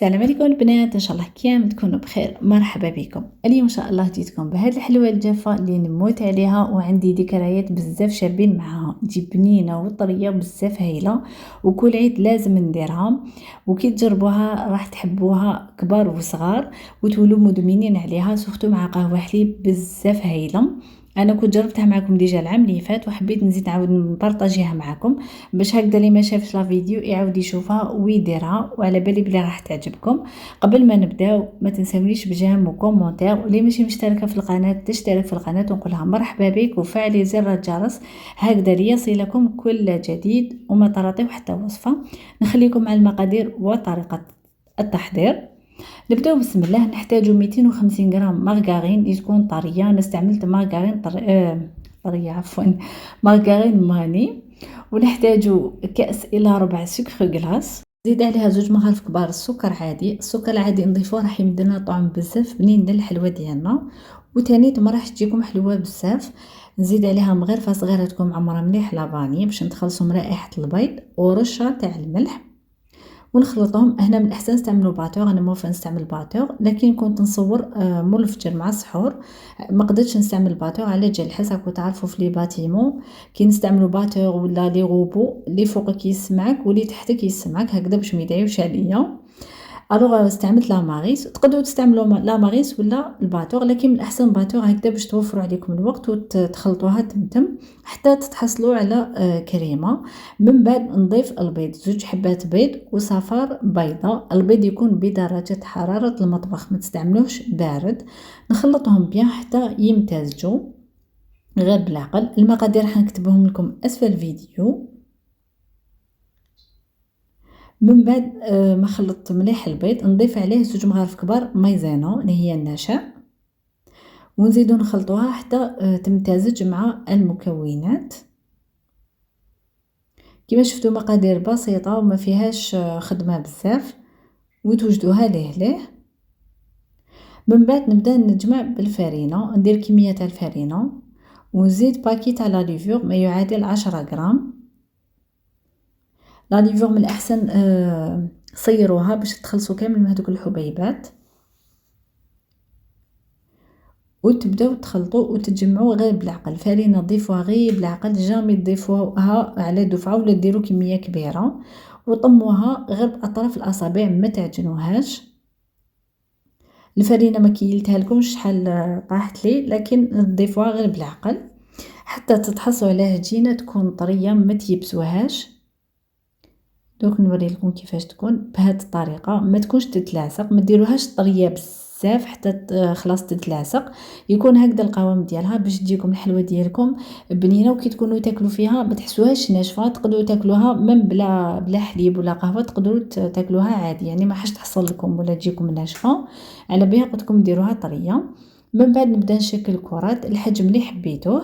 السلام عليكم البنات، ان شاء الله كامل تكونوا بخير. مرحبا بكم. اليوم ان شاء الله جيتكم بهاد الحلوه الجافه اللي نموت عليها وعندي ذكريات بزاف شابين معها. تجي بنينه وطريه بزاف هايله، وكل عيد لازم نديرها، وكي تجربوها راح تحبوها كبار وصغار وتولوا مدمنين عليها، سورتو مع قهوه حليب بزاف هايله. انا كنت جربتها معكم ديجا العام اللي فات وحبيت نزيد نعاود نبارطاجيها معكم باش هكذا اللي ما شافش لا فيديو يعاود يشوفها ويديرها، وعلى بالي بلي راح تعجبكم. قبل ما نبداو ما تنسونيش بجيم وكومونتير، واللي ماشي مشتركه في القناه تشترك في القناه ونقولها مرحبا بك وفعلي زر الجرس هكذا ليصلكم كل جديد وما تراطيو حتى وصفه. نخليكم مع المقادير وطريقه التحضير. نبداو بسم الله. نحتاجو 250 غرام مارغرين اللي تكون طريه. انا استعملت مارغرين طريه عفوا، مارغرين ماني. ونحتاجو كأس الى ربع سكر غلاس، زيد عليها 2 مغارف كبار السكر عادي. السكر العادي نضيفوه راح يمدلنا طعم بزاف بنين للحلوه ديالنا، وتانيت ما راح تجيكم حلوه بزاف. نزيد عليها مغرفه صغيره تكون معمره مليح لافاني باش نتخلصوا من رائحه البيض، ورشه تاع الملح، ونخلطهم. هنا من الاحسن نستعملوا باتور، انا موافقه نستعمل باتور، لكن كنت نصور مول الفجر مع السحور ما قدرتش نستعمل باتور على جال حسب تعرفوا في لي باتيمون كي نستعملوا باتور ولا لي روبو اللي فوقك يسمعك واللي تحتك يسمعك هكذا باش ما يدعيوش عليا. الوغ استعملت لا ماريس، تقدروا تستعملوا لا ماريس ولا الباتور، لكن من الاحسن باتور هكذا باش توفروا عليكم الوقت وتخلطوها تمتم حتى تتحصلوا على كريمه. من بعد نضيف البيض، 2 حبات بيض وصفار بيضه. البيض يكون بدرجه حراره المطبخ، ما تستعملوش بارد. نخلطهم بيان حتى يمتزجوا غير بالعقل. المقادير راح نكتبهم لكم اسفل الفيديو. من بعد ما خلطت مليح البيض نضيف عليه 2 مغارف كبار مايزينا اللي هي النشا، ونزيدو نخلطوها حتى تمتزج مع المكونات. كما شفتوا مقادير بسيطه وما فيهاش خدمه بزاف، وتوجدوها ليه. من بعد نبدا نجمع بالفرينه. ندير كميه تاع الفرينه ونزيد باكي تاع لا ليفور ما يعادل 10 غرام. لا ليفور من الاحسن صيروها باش تخلصوا كامل من هذوك الحبيبات، وتبداو تخلطوا وتجمعوا غير بالعقل. الفرينه ضيفوها غير بالعقل، جامي تضيفوها على دفعه ولا ديروا كميه كبيره، وطموها غير باطراف الاصابع ما تعجنوهاش. الفرينه ما كيلتها لكمش شحال طاحت لي، لكن تضيفوها غير بالعقل حتى تتحصلوا على عجينه تكون طريه ما تيبسوهاش. دوك نوري لكم كيفاش تكون بهذه الطريقه، ما تكونش تتلاصق، ما ديروهاش طريه بزاف حتى خلاص تتلاصق. يكون هكذا القوام ديالها باش تجيكم الحلوه ديالكم بنينه، وكي تكونوا تاكلوا فيها ما تحسوهاش ناشفه. تقدروا تاكلوها من بلا حليب ولا قهوه، تقدروا تاكلوها عادي، يعني ما حاش تحصل لكم ولا تجيكم ناشفه. على بها قلت لكم ديروها طريه. من بعد نبدا نشكل كرات الحجم اللي حبيتوه.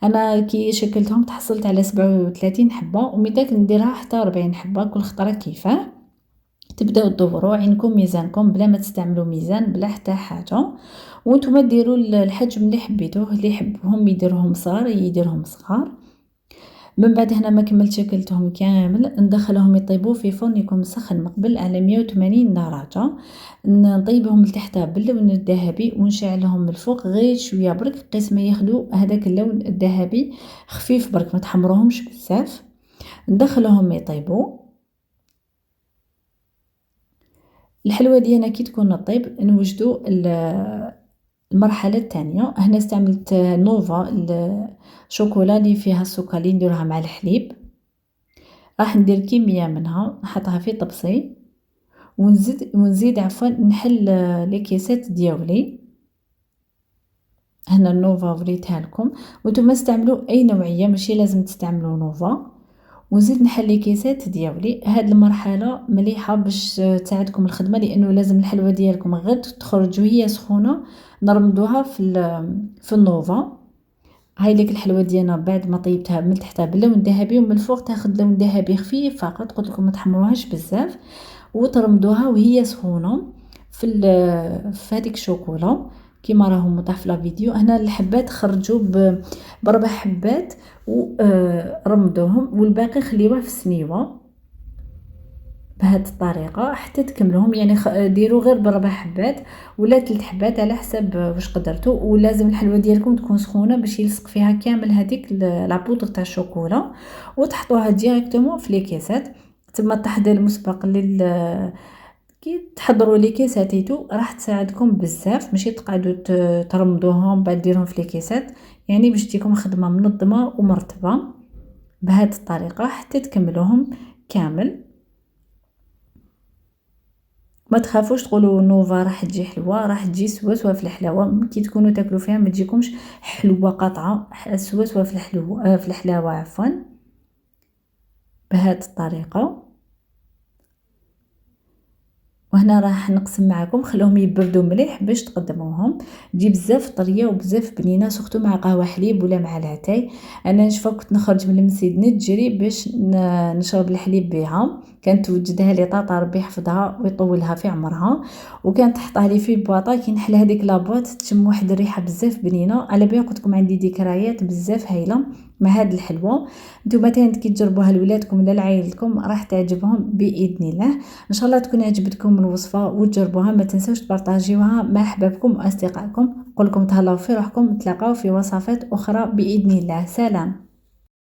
انا كي شكلتهم تحصلت على 37 حبه، ومداك نديرها حتى 40 حبه كل خطره كيفاه. تبداو تدوروا عينكم ميزانكم بلا ما تستعملوا ميزان بلا حتى حاجه، وانتم ديروا الحجم اللي حبيتوه. اللي يحبهم يديرهم صغار يديرهم صغار. من بعد هنا ما كملت شكلتهم كامل، ندخلهم يطيبوا في فرن يكون مسخن مقبل على 180 درجه. نطيبهم لتحت باللون الذهبي ونشعلهم من الفوق غير شويه برك قيس ما ياخذوا هذاك اللون الذهبي خفيف برك، ما تحمروهمش بزاف. ندخلهم يطيبوا. الحلوه ديالنا كي تكون طيب نوجدوا المرحله الثانيه. هنا استعملت نوفا الشوكولا اللي فيها السكر اللي نديرها مع الحليب. راح ندير كميه منها نحطها في طبسي، ونزيد عفوا نحل لي كيسات ديالي. هنا النوفا وريتها لكم، وانتم استعملوا اي نوعيه ماشي لازم تستعملوا نوفا. ونزيد نحل لي كيسات ديالي. هاد المرحله مليحه باش تساعدكم الخدمه، لانه لازم الحلوه ديالكم غير تخرج وهي سخونه نرمدوها في النوفا. هاي لك الحلوه ديالنا بعد ما طيبتها من تحتها باللون الذهبي، ومن الفوق تاخذ لون ذهبي خفيف فقط. قلت لكم ما تحمروهاش بزاف، وترمدوها وهي سخونه في هذيك الشوكولا كيما راهم واضح في الفيديو. هنا الحبات خرجوا بربع حبات ورمدوهم، والباقي خليوه في السنيوه. بهاد الطريقة حتى تكملوهم، يعني ديروا غير ب4 حبات ولا 3 حبات على حسب واش قدرتوا، ولازم الحلوى ديالكم تكون سخونة باش يلصق فيها كامل هذيك لا بودر تاع الشوكولا، وتحطوها ديريكتومون في لي كيسات. تما التحضير المسبق كي تحضروا لي كيساتيتو راح تساعدكم بزاف، ماشي تقعدوا ترمضوهم بعد ديروهم في لي كيسات، يعني باش تجيكم خدمة منظمة ومرتبة بهاد الطريقة حتى تكملوهم كامل. ما تخافوش تقولوا نوفا راح تجي حلوة، راح تجي سوا في الحلاوة، كي تكونوا تاكلوا فيها ما تجيكمش حلوة قاطعة، سوا في في الحلاوة عفوا، بهاد الطريقة. وهنا راح نقسم معكم، خلوهم يبردوا مليح باش تقدموهم، تجي بزاف طريه وبزاف بنينه، سورتو مع قهوه حليب ولا مع العتاي. انا نشفى كنت نخرج من المسجد نجري باش نشرب الحليب بها، كانت توجدها لي طاطا ربي يحفظها ويطولها في عمرها، وكانت تحطها لي في بواطه كي نحل هذيك لابواط تشم واحد الريحه بزاف بنينه. على بالي قلت لكم عندي ذكريات بزاف هايله مع هاد الحلوه، نتوما تاني كي تجربوها لولادكم ولا لعائلتكم راح تعجبهم باذن الله. ان شاء الله تكون عجبتكم الوصفه وتجربوها، ما تنسوش تبارطاجيوها مع احبابكم واصدقائكم. نقول لكم تهلاو في روحكم، نتلاقاو في وصفات اخرى باذن الله. سلام.